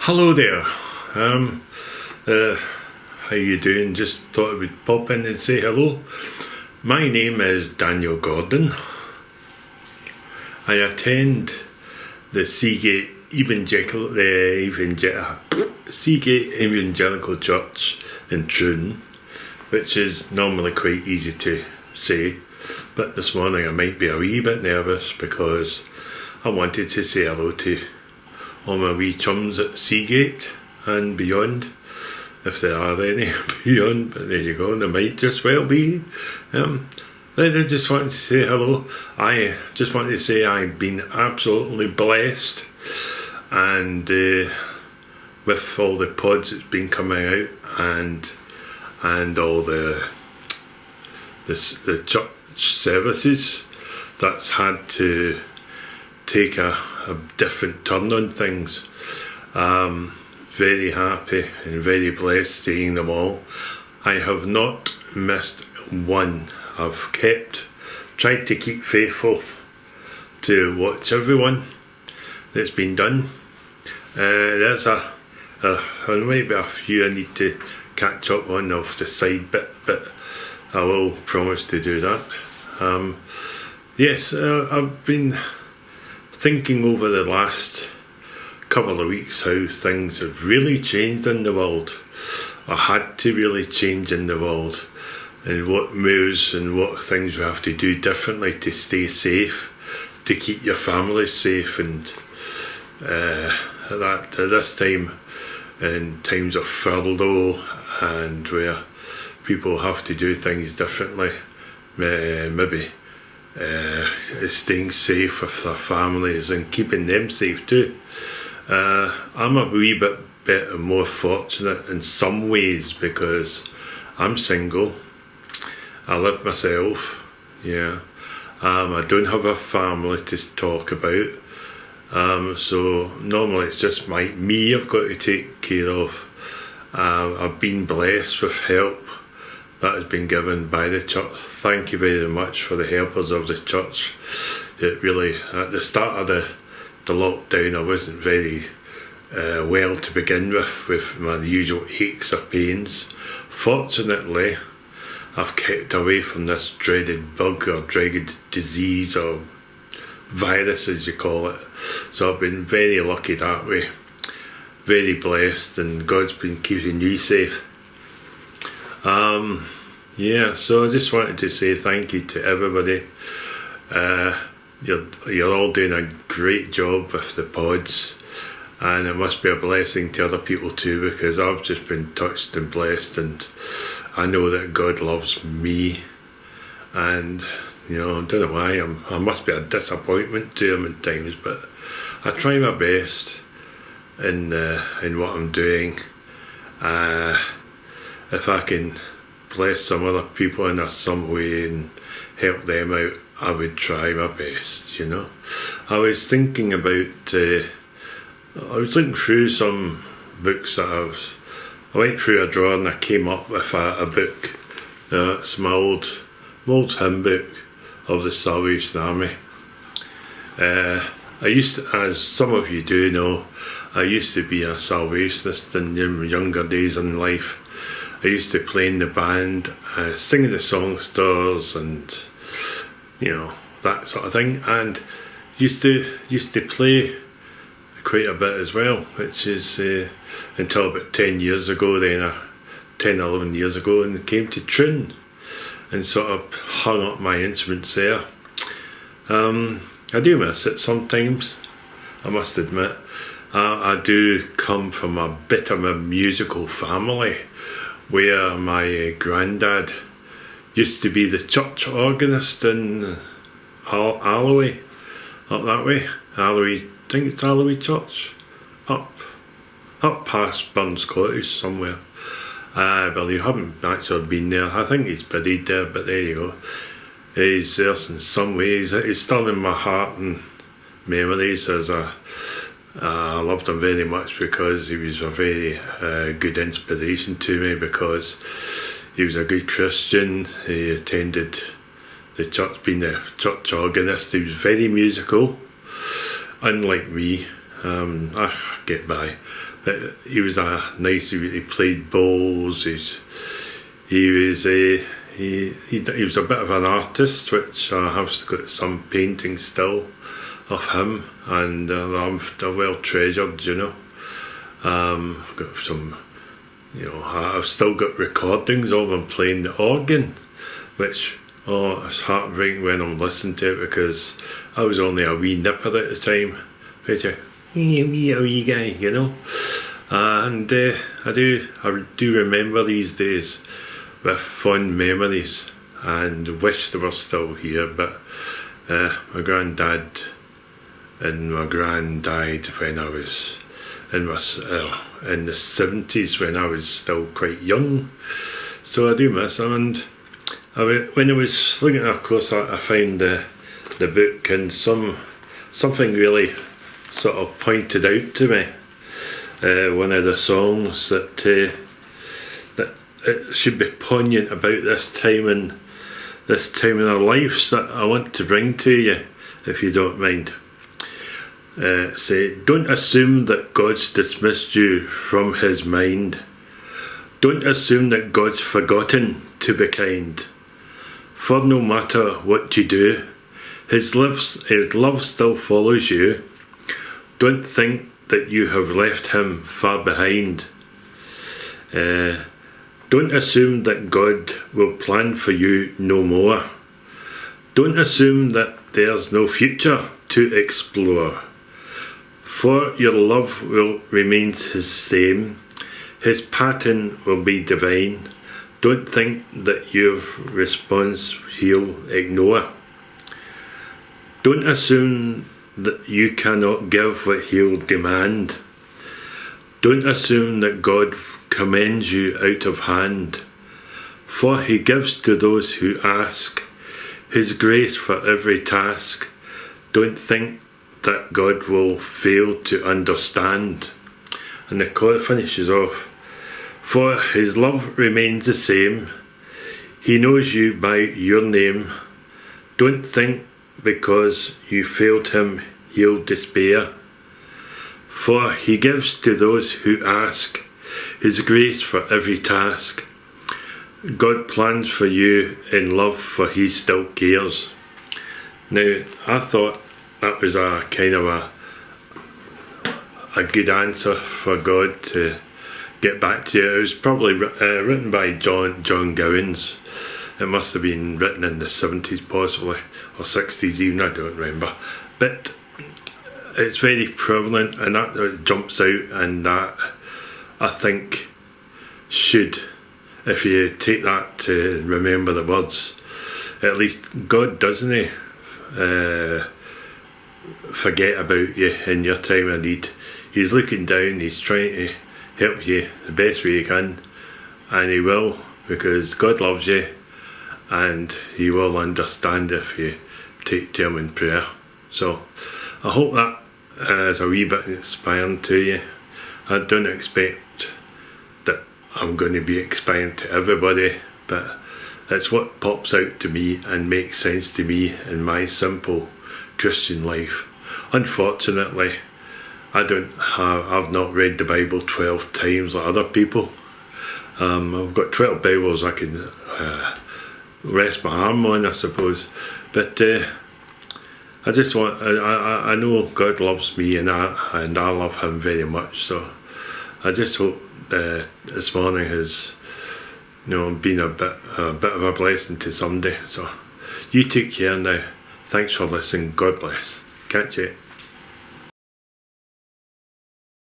Hello there. How you doing? Just thought I would pop in and say hello. My name is Daniel Gordon. I attend the Seagate Evangelical Church in Troon, which is normally quite easy to say, but this morning I might be a wee bit nervous because I wanted to say hello to all my wee chums at Seagate and beyond, if there are any beyond, but there you go, there might just well be. I just wanted to say hello. I just wanted to say I've been absolutely blessed, and with all the pods that's been coming out, and all the church services that's had to take a different turn on things. Very happy and very blessed seeing them all. I have not missed one. I've tried to keep faithful to watch everyone that's been done. There might be a few I need to catch up on off the side bit, but I will promise to do that. Yes, I've been thinking over the last couple of weeks how things have really changed in the world, or had to really change in the world, and what moves and what things we have to do differently to stay safe, to keep your family safe, and at this time, in times of furlough and where people have to do things differently, maybe staying safe with their families and keeping them safe too. I'm a wee bit more fortunate in some ways because I'm single. I live myself. Yeah. I don't have a family to talk about. So normally it's just me I've got to take care of. I've been blessed with help that has been given by the church. Thank you very much for the helpers of the church. It really, at the start of the lockdown, I wasn't very well to begin with my usual aches or pains. Fortunately, I've kept away from this dreaded bug or dreaded disease or virus, as you call it. So I've been very lucky that way. Very blessed, and God's been keeping you safe. So I just wanted to say thank you to everybody. You're all doing a great job with the pods, and it must be a blessing to other people too, because I've just been touched and blessed, and I know that God loves me, and I don't know why I must be a disappointment to him at times, but I try my best in what I'm doing. If I can bless some other people in some way and help them out, I would try my best. I was thinking about I was looking through some books that I went through a drawer and I came up with a book. It's my old hymn book of the Salvation Army. I used to, as some of you do know, I used to be a Salvationist in younger days in life. I used to play in the band, singing the songsters and that sort of thing, and used to play quite a bit as well, which is until about 10 years ago, 11 years ago, and came to Troon and sort of hung up my instruments there. I do miss it sometimes, I must admit. I do come from a bit of a musical family where my granddad used to be the church organist in Alloway, up that way. Alloway, I think it's Alloway Church, up past Burns Cottage somewhere. I believe, I haven't actually been there. I think he's buried there, but there you go. He's there in some ways. He's still in my heart and memories. I loved him very much because he was a very good inspiration to me, because he was a good Christian. He attended the church, being the church organist. He was very musical, unlike me. I get by. But he was a nice. He played bowls. He was a bit of an artist, which I have got some paintings still of him, and they're well treasured. I've got some. I've still got recordings of him playing the organ, which it's heartbreaking when I'm listening to it, because I was only a wee nipper at the time. A wee guy, and I do remember these days with fond memories, and wish they were still here. But my granddad and my gran died when I was in the 70s, when I was still quite young. So I do miss him. And when I was looking at it, of course, I found the book, and something really sort of pointed out to me. One of the songs that it should be poignant about this time in our lives, that I want to bring to you, if you don't mind. Say, don't assume that God's dismissed you from his mind. Don't assume that God's forgotten to be kind. For no matter what you do, his love still follows you. Don't think that you have left him far behind. Don't assume that God will plan for you no more. Don't assume that there's no future to explore. For your love will remain his same. His pattern will be divine. Don't think that you've response he'll ignore. Don't assume that you cannot give what he'll demand. Don't assume that God commends you out of hand. For he gives to those who ask, his grace for every task. Don't think that God will fail to understand. And the chord finishes off, for his love remains the same. He knows you by your name. Don't think because you failed him he'll despair. For he gives to those who ask, his grace for every task. God plans for you in love, for he still cares. Now, I thought that was a kind of a good answer for God to get back to you. It was probably written by John Gowans. It must have been written in the 70s possibly, or 60s even, I don't remember. But it's very prevalent, and that jumps out, and that I think should, if you take that to remember the words, at least God doesn't forget about you in your time of need. He's looking down, he's trying to help you the best way he can, and he will, because God loves you, and he will understand if you take to him in prayer. So I hope that is a wee bit inspiring to you. I don't expect that I'm going to be inspiring to everybody, but it's what pops out to me and makes sense to me in my simple Christian life. Unfortunately, I've not read the Bible 12 times like other people. I've got 12 Bibles I can rest my arm on, I suppose. But I just want, I know God loves me, and I love him very much. So I just hope this morning has, been a bit of a blessing to somebody. So you take care now. Thanks for listening. God bless. Catch you.